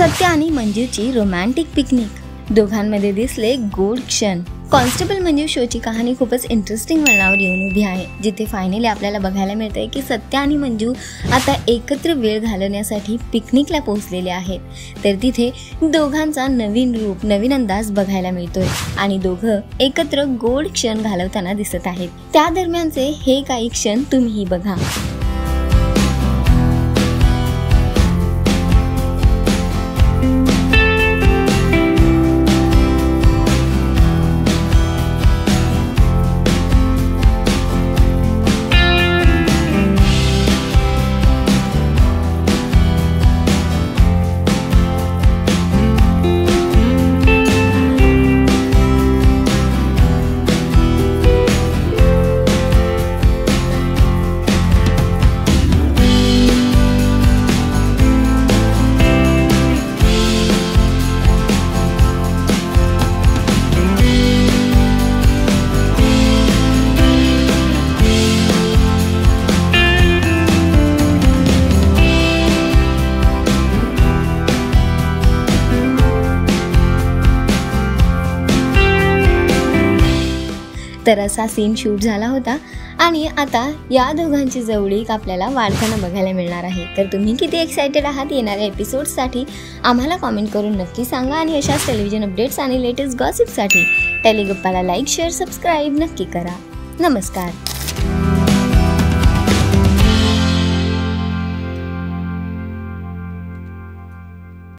सत्य आणि मंजूची romantic picnic, दोघांमध्ये दिसले गोड क्षण। कॉन्स्टेबल मंजू शोची कहाणी खूपच इंटरेस्टिंग वळणावर येऊन उभी आहे, जिथे फायनली आपल्याला बघायला मिळतंय की सत्य आणि मंजू आता एकत्र वेळ घालवण्यासाठी पिकनिकला पोहोचलेले आहेत। तर तिथे दोघांचा नवीन रूप, नवीन अंदाज बघायला मिळतोय आणि दोघं एकत्र गोड क्षण घालवताना दिसत आहेत। त्या दरम्यानचे हे काही क्षण तुम्हीही बघा। तर असा सीन शूट झाला होता आणि आता या दोघांची जवळीक आपल्याला वाढताना बघायला मिळणार आहे। तर तुम्ही किती एक्साइटेड आहात येणाऱ्या एपिसोड्ससाठी आम्हाला कमेंट करून नक्की सांगा आणि अशाच टेलिव्हिजन अपडेट्स आणि लेटेस्ट गॉसिपसाठी टेलिगप्पाला लाईक, शेअर, सबस्क्राईब नक्की करा। नमस्कार।